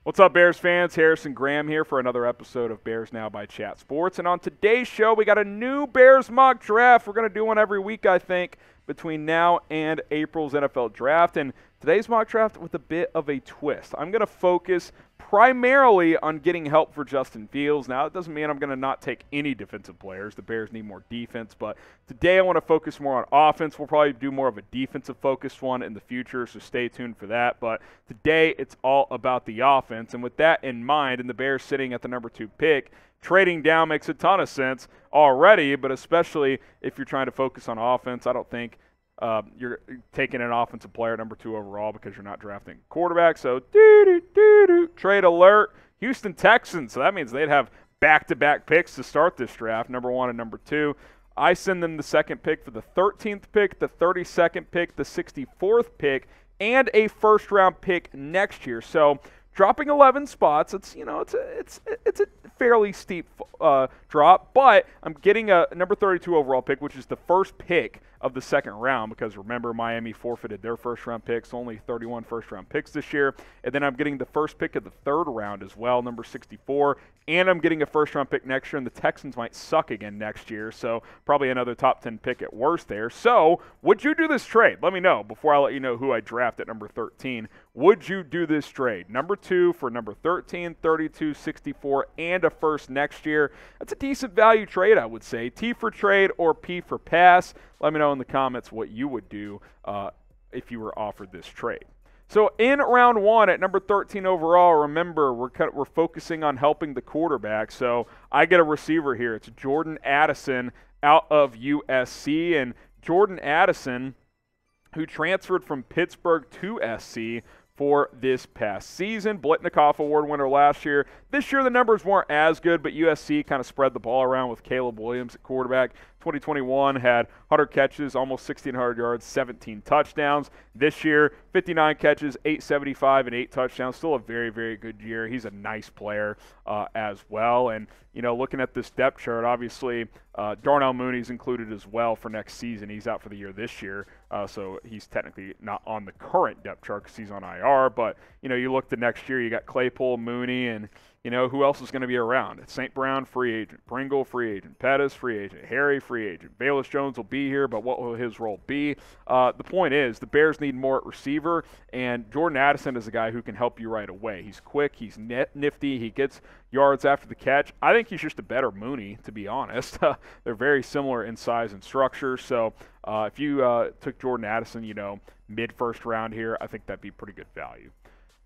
What's up, Bears fans? Harrison Graham here for another episode of Bears Now by Chat Sports. And on today's show, we got a new Bears mock draft. We're going to do one every week, I think, between now and April's NFL draft. And today's mock draft with a bit of a twist. I'm going to focus primarily on getting help for Justin Fields. Now, it doesn't mean I'm going to not take any defensive players. The Bears need more defense. But today I want to focus more on offense. We'll probably do more of a defensive-focused one in the future, so stay tuned for that. But today it's all about the offense. And with that in mind, and the Bears sitting at the number 2 pick, trading down makes a ton of sense already, but especially if you're trying to focus on offense. I don't think you're taking an offensive player number 2 overall because you're not drafting a quarterback. So, trade alert. Houston Texans. So that means they'd have back-to-back picks to start this draft, number 1 and number 2. I send them the second pick for the 13th pick, the 32nd pick, the 64th pick, and a first-round pick next year. So dropping 11 spots, it's a fairly steep drop, but I'm getting a number 32 overall pick, which is the first pick of the second round, because remember, Miami forfeited their first-round picks, only 31 first-round picks this year. And then I'm getting the first pick of the third round as well, number 64, and I'm getting a first-round pick next year, and the Texans might suck again next year, so probably another top 10 pick at worst there. So would you do this trade? Let me know before I let you know who I draft at number 13. Would you do this trade? Number 2 for number 13, 32, 64, and a first next year. That's a decent value trade, I would say. T for trade or P for pass. Let me know in the comments what you would do if you were offered this trade. So in round 1 at number 13 overall, remember, we're focusing on helping the quarterback. So I get a receiver here. It's Jordan Addison out of USC. And Jordan Addison, who transferred from Pittsburgh to SC for this past season. Blitnikoff Award winner last year. This year the numbers weren't as good, but USC kind of spread the ball around with Caleb Williams at quarterback. 2021 had 100 catches, almost 1,600 yards, 17 touchdowns. This year, 59 catches, 875, and 8 touchdowns. Still a very, very good year. He's a nice player as well. And, you know, looking at this depth chart, obviously Darnell Mooney's included as well for next season. He's out for the year this year, so he's technically not on the current depth chart because he's on IR. But, you know, you look to next year, you got Claypool, Mooney, and, you know, who else is going to be around? St. Brown, free agent. Pringle, free agent. Pettis, free agent. Harry, free agent. Bayless Jones will be here, but what will his role be? The point is, the Bears need more at receiver, and Jordan Addison is a guy who can help you right away. He's quick. He's nifty. He gets yards after the catch. I think he's just a better Mooney, to be honest. They're very similar in size and structure, so if you took Jordan Addison, you know, mid-first round here, I think that'd be pretty good value.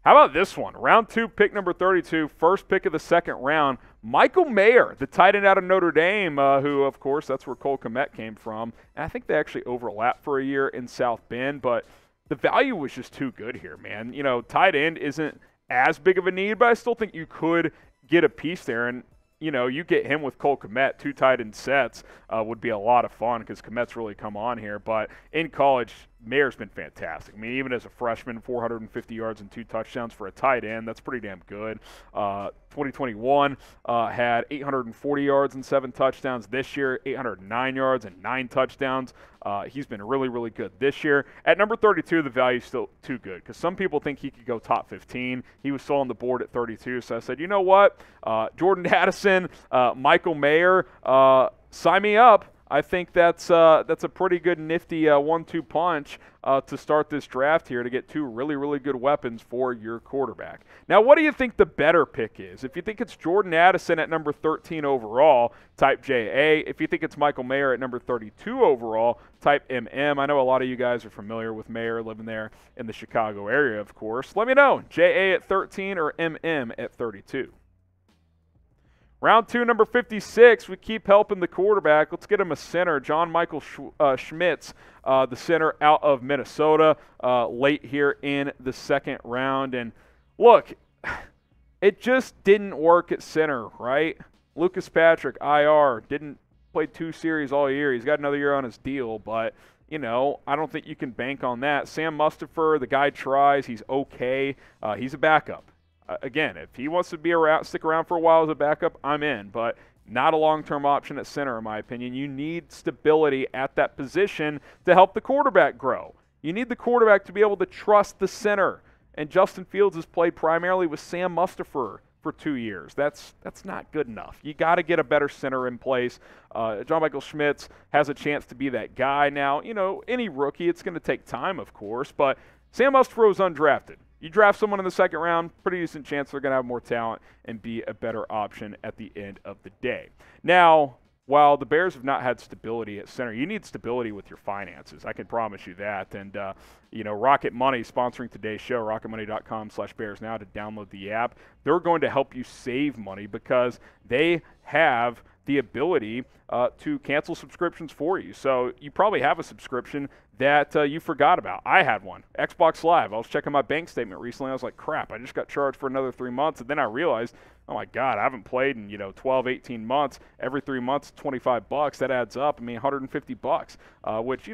How about this one? Round 2, pick number 32, first pick of the second round. Michael Mayer, the tight end out of Notre Dame, who, of course, that's where Cole Kmet came from. And I think they actually overlapped for a year in South Bend, but the value was just too good here, man. You know, tight end isn't as big of a need, but I still think you could get a piece there. And, you know, you get him with Cole Kmet, 2 tight end sets would be a lot of fun because Kmet's really come on here. But in college, Mayer's been fantastic. I mean, even as a freshman, 450 yards and 2 touchdowns for a tight end. That's pretty damn good. 2021 had 840 yards and 7 touchdowns. This year, 809 yards and 9 touchdowns. He's been really, really good this year. At number 32, the value's still too good because some people think he could go top 15. He was still on the board at 32, so I said, you know what? Jordan Addison, Michael Mayer, sign me up. I think that's a pretty good nifty 1-2 punch to start this draft here to get 2 really, really good weapons for your quarterback. Now, what do you think the better pick is? If you think it's Jordan Addison at number 13 overall, type JA. If you think it's Michael Mayer at number 32 overall, type MM. I know a lot of you guys are familiar with Mayer, living there in the Chicago area, of course. Let me know, JA at 13 or MM at 32. Round 2, number 56, we keep helping the quarterback. Let's get him a center. John Michael Schmitz, the center out of Minnesota, late here in the second round. And look, it just didn't work at center, right? Lucas Patrick, IR, didn't play 2 series all year. He's got another year on his deal, but, you know, I don't think you can bank on that. Sam Mustipher, the guy tries. He's okay. He's a backup. Again, if he wants to stick around for a while as a backup, I'm in. But not a long-term option at center, in my opinion. You need stability at that position to help the quarterback grow. You need the quarterback to be able to trust the center. and Justin Fields has played primarily with Sam Mustipher for 2 years. That's not good enough. You got to get a better center in place. John Michael Schmitz has a chance to be that guy. Now, any rookie, it's going to take time, of course, but Sam Mustipher was undrafted. You draft someone in the second round, pretty decent chance they're going to have more talent and be a better option at the end of the day. Now, while the Bears have not had stability at center, you need stability with your finances. I can promise you that. And, Rocket Money sponsoring today's show, rocketmoney.com/Bears now to download the app. They're going to help you save money because they have the ability to cancel subscriptions for you. So you probably have a subscription that you forgot about. I had one, Xbox Live. I was checking my bank statement recently. I was like, crap, I just got charged for another 3 months. And then I realized, oh my God, I haven't played in 12, 18 months. Every 3 months, $25. That adds up. I mean, $150, which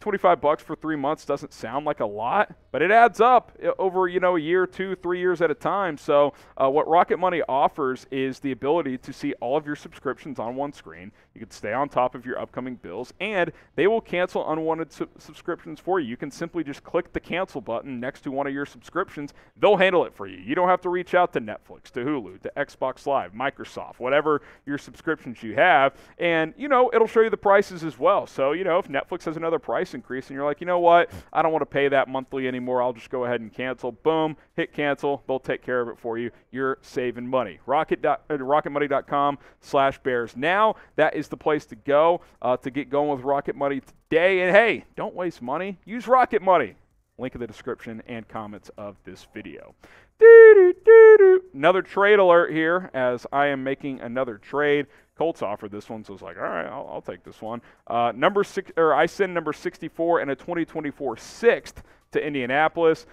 25 bucks for 3 months doesn't sound like a lot, but it adds up over, a year, 2, 3 years at a time. So what Rocket Money offers is the ability to see all of your subscriptions on one screen. You can stay on top of your upcoming bills, and they will cancel unwanted subscriptions for you. You can simply just click the cancel button next to one of your subscriptions. They'll handle it for you. You don't have to reach out to Netflix, to Hulu, to Xbox Live, Microsoft, whatever your subscriptions you have. And, it'll show you the prices as well. So, if Netflix has another price increase and you're like, you know what, I don't want to pay that monthly anymore, I'll just go ahead and cancel. Boom, hit cancel. They'll take care of it for you. You're saving money. rocketmoney.com/Bears now. That is the place to go to get going with Rocket Money today. And hey, don't waste money. Use Rocket Money. Link in the description and comments of this video. Another trade alert here as I am making another trade. Colts offered this one, so I was like, all right, I'll take this one. I send number 64 and a 2024 sixth to Indianapolis.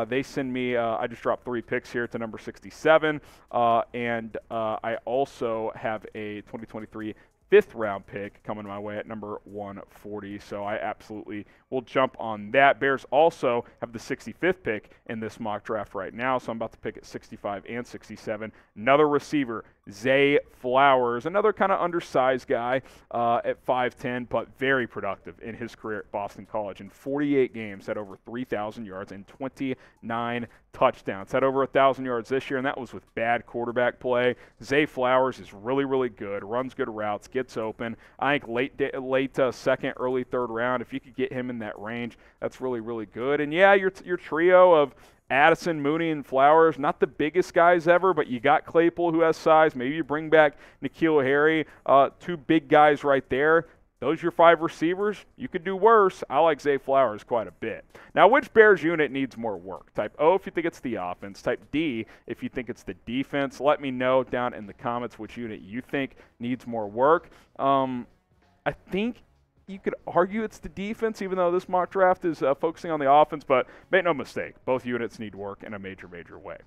They send me, I just dropped 3 picks here to number 67, and I also have a 2023 5th-round pick coming my way at number 140, so I absolutely will jump on that. Bears also have the 65th pick in this mock draft right now, so I'm about to pick at 65 and 67. Another receiver, Zay Flowers, another kind of undersized guy at 5'10", but very productive in his career at Boston College. In 48 games, had over 3,000 yards and 29 touchdowns. Had over 1,000 yards this year, and that was with bad quarterback play. Zay Flowers is really, really good, runs good routes, gets open. I think late second, early third round, if you could get him in that range, that's really, really good. And yeah, your trio of Addison, Mooney, and Flowers, not the biggest guys ever, but you got Claypool who has size. Maybe you bring back N'Keal Harry, 2 big guys right there. Those are your 5 receivers. You could do worse. I like Zay Flowers quite a bit. Now, which Bears unit needs more work? Type O if you think it's the offense. Type D if you think it's the defense. Let me know down in the comments which unit you think needs more work. I think you could argue it's the defense, even though this mock draft is focusing on the offense, but make no mistake, both units need work in a major, major way.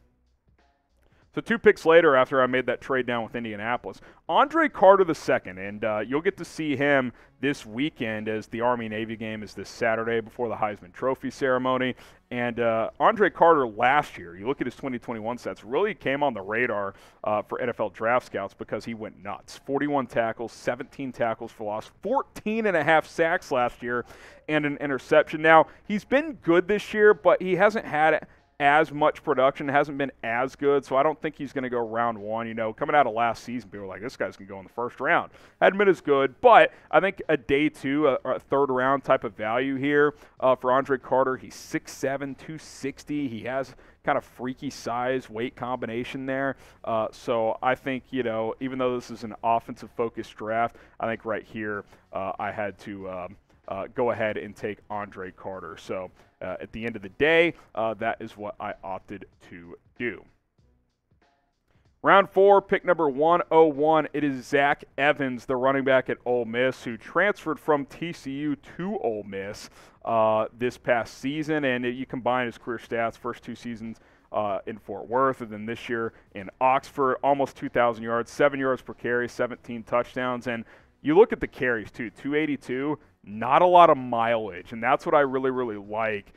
So 2 picks later after I made that trade down with Indianapolis, Andre Carter II, and you'll get to see him this weekend as the Army-Navy game is this Saturday before the Heisman Trophy ceremony. And Andre Carter last year, you look at his 2021 stats, really came on the radar for NFL draft scouts because he went nuts. 41 tackles, 17 tackles for loss, 14.5 sacks last year, and an interception. Now, he's been good this year, but he hasn't had as much production, hasn't been as good, so I don't think he's going to go round 1. Coming out of last season, people were like, this guy's going to go in the first round. Hadn't been as good, but I think a day 2, a third round type of value here for Andre Carter. He's 6'7", 260. He has kind of freaky size, weight combination there. So I think, even though this is an offensive-focused draft, I think right here I had to go ahead and take Andre Carter. So at the end of the day, that is what I opted to do. Round 4, pick number 101. It is Zach Evans, the running back at Ole Miss, who transferred from TCU to Ole Miss this past season. And you combine his career stats, first 2 seasons in Fort Worth, and then this year in Oxford, almost 2,000 yards, 7 yards per carry, 17 touchdowns. And you look at the carries, too, 282, not a lot of mileage, and that's what I really, really like.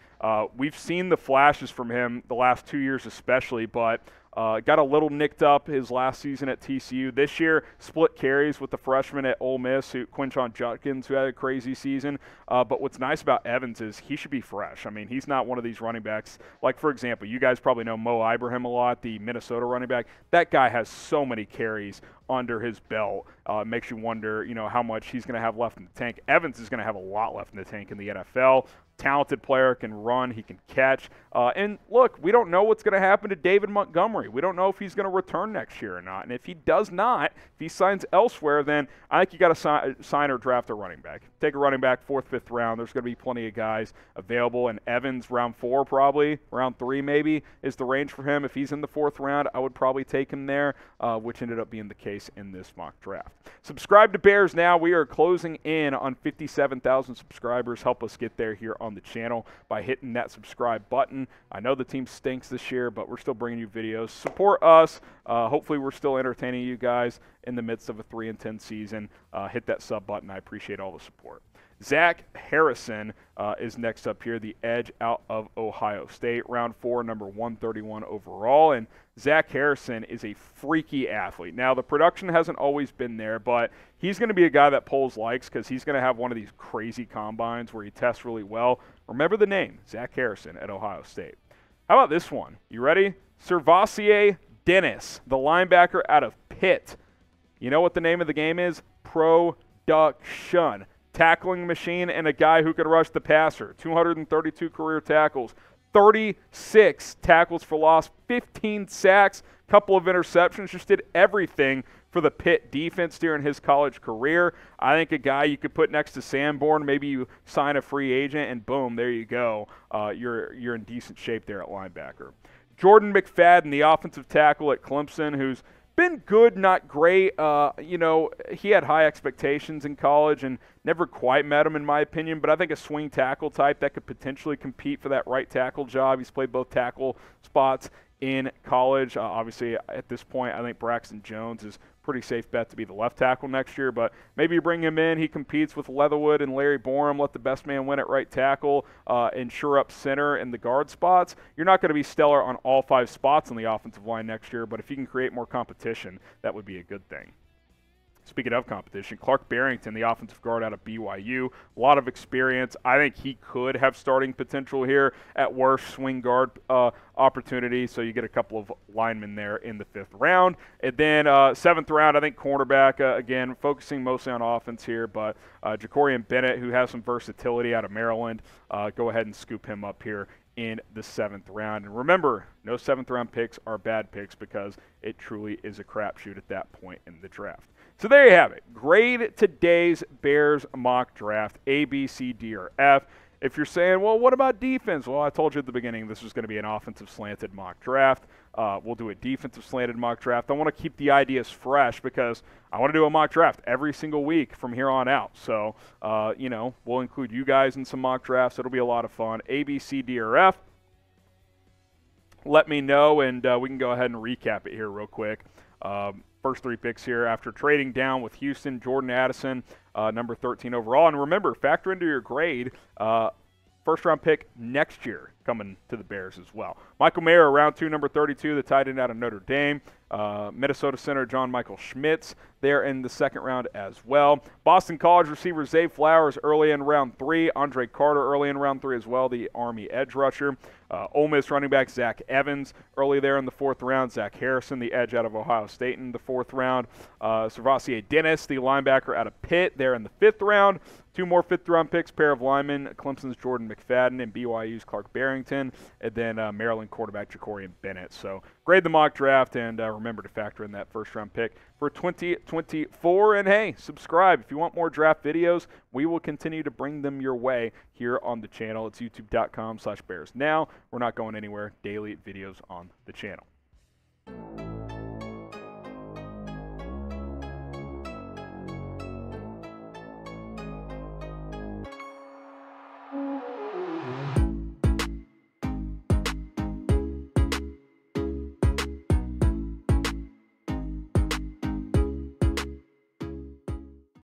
We've seen the flashes from him the last 2 years especially, but Got a little nicked up his last season at TCU. This year, split carries with the freshman at Ole Miss, Quinshon Judkins, who had a crazy season. But what's nice about Evans is he should be fresh. I mean, he's not one of these running backs. Like, for example, you guys probably know Mo Ibrahim a lot, the Minnesota running back. That guy has so many carries under his belt. Makes you wonder, how much he's going to have left in the tank. Evans is going to have a lot left in the tank in the NFL. Talented player, can run, he can catch. And look, we don't know what's going to happen to David Montgomery. We don't know if he's going to return next year or not. And if he does not, if he signs elsewhere, then I think you got to sign or draft a running back. Take a running back, 4th, 5th round. There's going to be plenty of guys available. And Evans, round 4 probably, round 3 maybe, is the range for him. If he's in the 4th round, I would probably take him there, which ended up being the case in this mock draft. Subscribe to Bears Now. We are closing in on 57,000 subscribers. Help us get there here on the channel by hitting that subscribe button. I know the team stinks this year, but we're still bringing you videos. Support us. Hopefully we're still entertaining you guys in the midst of a 3-10 season. Hit that sub button. I appreciate all the support. Zach Harrison is next up here, the edge out of Ohio State, round 4, number 131 overall. And Zach Harrison is a freaky athlete. Now, the production hasn't always been there, but he's going to be a guy that polls likes because he's going to have one of these crazy combines where he tests really well. Remember the name, Zach Harrison at Ohio State. How about this one? You ready? Servassier Dennis, the linebacker out of Pitt. You know what the name of the game is? Production. Tackling machine and a guy who could rush the passer. 232 career tackles, 36 tackles for loss, 15 sacks, couple of interceptions, just did everything for the Pitt defense during his college career. I think a guy you could put next to Sanborn, maybe you sign a free agent, and boom, there you go. You're in decent shape there at linebacker. Jordan McFadden, the offensive tackle at Clemson, who's been good, not great. He had high expectations in college and never quite met him, in my opinion, but I think a swing tackle type that could potentially compete for that right tackle job. He's played both tackle spots in college. Obviously, at this point, I think Braxton Jones is pretty safe bet to be the left tackle next year, but maybe you bring him in, he competes with Leatherwood and Larry Borum, let the best man win at right tackle, and shore up center and the guard spots. You're not going to be stellar on all 5 spots on the offensive line next year, but if you can create more competition, that would be a good thing. Speaking of competition, Clark Barrington, the offensive guard out of BYU, a lot of experience. I think he could have starting potential here. At worst, swing guard opportunity, so you get a couple of linemen there in the 5th round. And then 7th round, I think cornerback, again, focusing mostly on offense here, but Jacorian Bennett, who has some versatility out of Maryland, go ahead and scoop him up here in the 7th round. And remember, no 7th round picks are bad picks because it truly is a crapshoot at that point in the draft. So there you have it. Grade today's Bears mock draft, A, B, C, D, or F. If you're saying, well, what about defense? Well, I told you at the beginning this was going to be an offensive slanted mock draft. We'll do a defensive slanted mock draft. I want to keep the ideas fresh because I want to do a mock draft every single week from here on out. So, we'll include you guys in some mock drafts. It'll be a lot of fun. A, B, C, D, or F. Let me know, and we can go ahead and recap it here real quick. First 3 picks here after trading down with Houston, Jordan Addison, number 13 overall. And remember, factor into your grade, first-round pick next year coming to the Bears as well. Michael Mayer, round 2, number 32, the tight end out of Notre Dame. Minnesota center John Michael Schmitz there in the 2nd round as well. Boston College receiver Zay Flowers early in round 3. Andre Carter early in round 3 as well, the Army edge rusher. Ole Miss running back Zach Evans early there in the 4th round. Zach Harrison, the edge out of Ohio State in the 4th round. Servassier Dennis, the linebacker out of Pitt there in the 5th round. 2 more 5th-round picks, pair of linemen, Clemson's Jordan McFadden and BYU's Clark Barrington, and then Maryland quarterback Jacorian Bennett. So grade the mock draft, and remember to factor in that first-round pick for 2024. And, hey, subscribe. If you want more draft videos, we will continue to bring them your way here on the channel. It's youtube.com/BearsNow. We're not going anywhere. Daily videos on the channel.